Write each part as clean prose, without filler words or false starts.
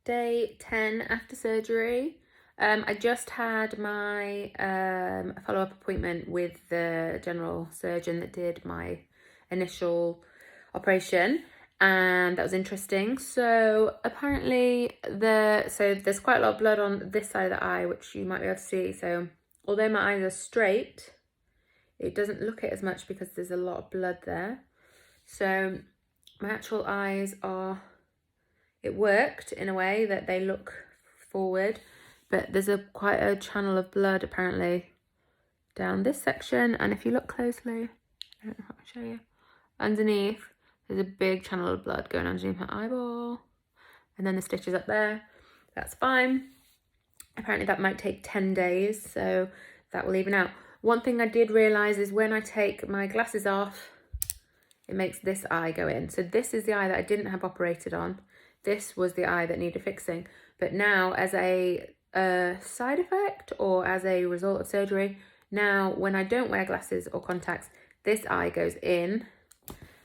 day 10 after surgery. I just had my follow-up appointment with the general surgeon that did my initial operation, and that was interesting. So apparently there's quite a lot of blood on this side of the eye, which you might be able to see. So although my eyes are straight, it doesn't look it as much because there's a lot of blood there. So my actual eyes are, it worked in a way that they look forward, but there's quite a channel of blood apparently down this section. And if you look closely, I don't know if I can show you, underneath, there's a big channel of blood going underneath my eyeball. And then the stitches up there, that's fine. Apparently that might take 10 days, so that will even out. One thing I did realise is when I take my glasses off, it makes this eye go in. So this is the eye that I didn't have operated on. This was the eye that needed fixing. But now, as a side effect or as a result of surgery, now when I don't wear glasses or contacts, this eye goes in,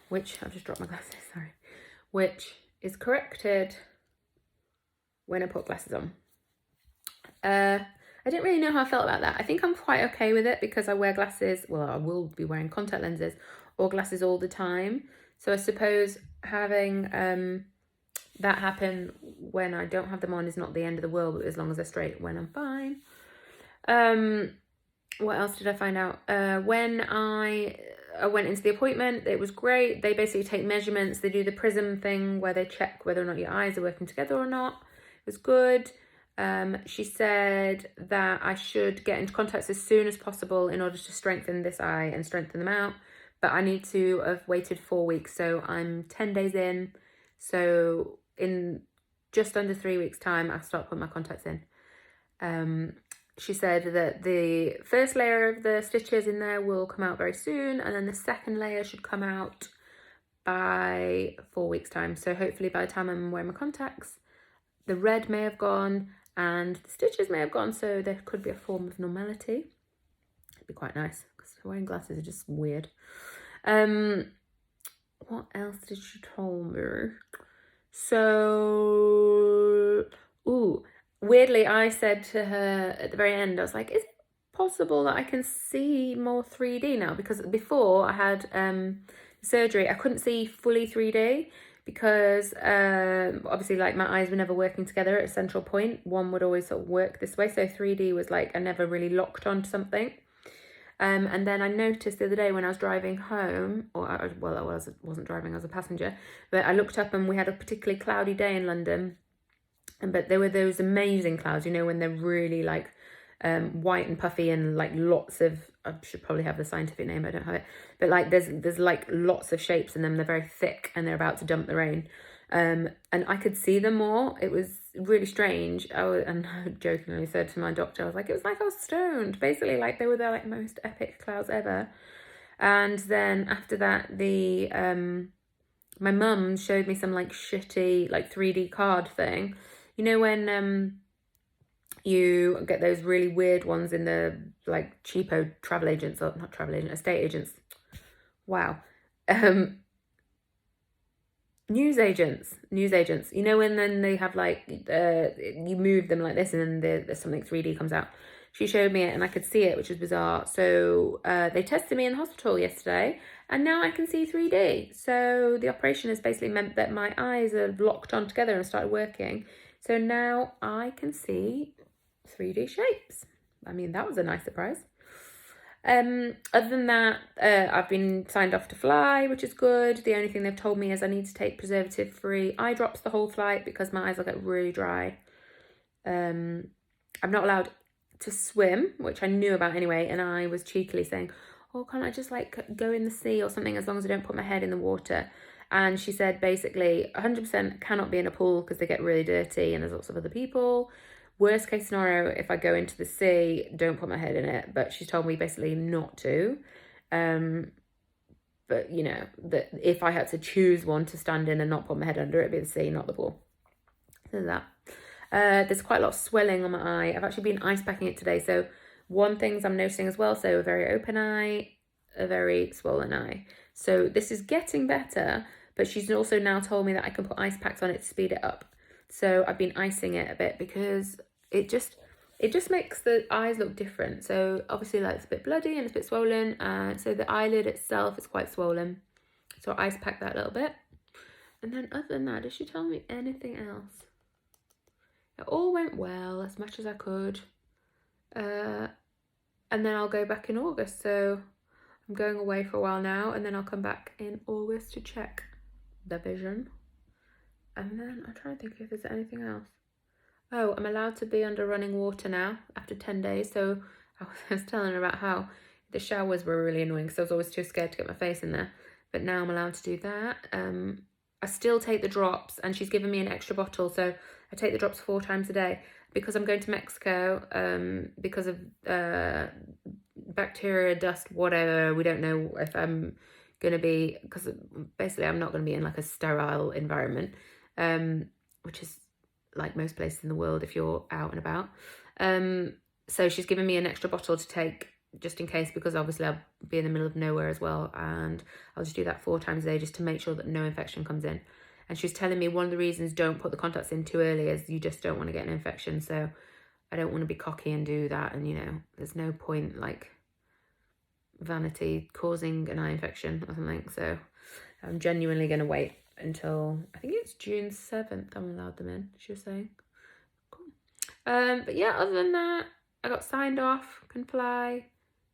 which, I've just dropped my glasses, sorry, which is corrected when I put glasses on. I didn't really know how I felt about that. I think I'm quite okay with it because I wear glasses, well, I will be wearing contact lenses or glasses all the time. So I suppose having that happen when I don't have them on is not the end of the world, but as long as they're straight, when I'm fine. What else did I find out? When I went into the appointment, it was great. They basically take measurements. They do the prism thing where they check whether or not your eyes are working together or not. It was good. She said that I should get into contacts as soon as possible in order to strengthen this eye and strengthen them out. But I need to have waited 4 weeks. So I'm 10 days in. So in just under 3 weeks' time, I'll start putting my contacts in. She said that the first layer of the stitches in there will come out very soon. And then the second layer should come out by 4 weeks' time. So hopefully by the time I'm wearing my contacts, the red may have gone and the stitches may have gone. So there could be a form of normality. It'd be quite nice because wearing glasses are just weird. What else did she tell me? So, weirdly, I said to her at the very end, I was like, is it possible that I can see more 3D now? Because before I had surgery, I couldn't see fully 3D because obviously like my eyes were never working together at a central point. One would always sort of work this way. So 3D was like, I never really locked onto something. And then I noticed the other day when I was driving home, or I wasn't driving, I was a passenger, but I looked up and we had a particularly cloudy day in London. But there were those amazing clouds, you know, when they're really like white and puffy and like lots of, I should probably have the scientific name, I don't have it, but like there's like lots of shapes in them. They're very thick and they're about to dump the rain. And I could see them more. It was really strange. And I jokingly said to my doctor, I was like, it was like I was stoned. Basically, like they were the like most epic clouds ever. And then after that, my mum showed me some like shitty like 3D card thing. You know when you get those really weird ones in the like cheapo travel agents, or not travel agents, estate agents. Wow. News agents, you know, when then they have like, you move them like this and then there's something 3D comes out. She showed me it and I could see it, which was bizarre. So they tested me in the hospital yesterday and now I can see 3D. So the operation has basically meant that my eyes are locked on together and started working. So now I can see 3D shapes. I mean, that was a nice surprise. Other than that, I've been signed off to fly, which is good. The only thing they've told me is I need to take preservative-free eye drops the whole flight because my eyes will get really dry. I'm not allowed to swim, which I knew about anyway, and I was cheekily saying, oh, can't I just like go in the sea or something as long as I don't put my head in the water? And she said basically 100% cannot be in a pool because they get really dirty and there's lots of other people. Worst case scenario, if I go into the sea, don't put my head in it. But she told me basically not to. But, you know, that if I had to choose one to stand in and not put my head under, it'd be the sea, not the pool. So that. There's quite a lot of swelling on my eye. I've actually been ice packing it today. So one thing I'm noticing as well, so a very open eye, a very swollen eye. So this is getting better. But she's also now told me that I can put ice packs on it to speed it up. So I've been icing it a bit because it just makes the eyes look different. So obviously, like, it's a bit bloody and it's a bit swollen, and so the eyelid itself is quite swollen. So I ice pack that a little bit. And then other than that, did she tell me anything else? It all went well, as much as I could. And then I'll go back in August. So I'm going away for a while now, and then I'll come back in August to check the vision. And then I'm trying to think if there's anything else. Oh, I'm allowed to be under running water now after 10 days. So I was telling her about how the showers were really annoying because I was always too scared to get my face in there. But now I'm allowed to do that. I still take the drops, and she's given me an extra bottle. So I take the drops 4 times a day because I'm going to Mexico, because of bacteria, dust, whatever. We don't know if I'm going to be, because basically I'm not going to be in like a sterile environment, which is like most places in the world if you're out and about. So she's given me an extra bottle to take just in case, because obviously I'll be in the middle of nowhere as well, and I'll just do that 4 times a day just to make sure that no infection comes in. And she was telling me one of the reasons don't put the contacts in too early is you just don't want to get an infection. So I don't want to be cocky and do that, and there's no point, like, vanity causing an eye infection or something. So I'm genuinely going to wait until I think it's June 7th I'm allowed them in, she was saying. Cool. But yeah, other than that, I got signed off, can fly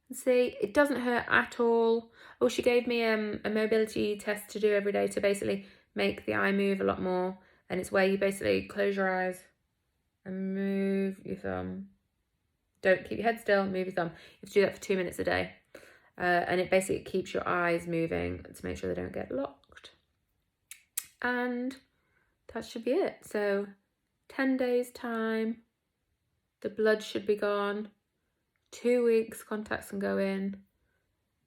and see. It doesn't hurt at all. Oh, she gave me a mobility test to do every day to basically make the eye move a lot more. And it's where you basically close your eyes and move your thumb. Don't keep your head still, move your thumb. You have to do that for 2 minutes a day. And it basically keeps your eyes moving to make sure they don't get locked. And that should be it. So 10 days time, the blood should be gone. 2 weeks, contacts can go in.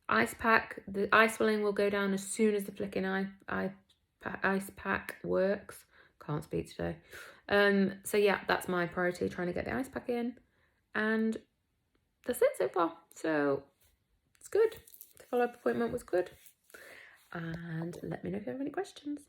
Ice pack, the eye swelling will go down as soon as the flicking ice pack works. Can't speak today. So yeah, that's my priority, trying to get the ice pack in. And that's it so far. So it's good. The follow-up appointment was good. And let me know if you have any questions.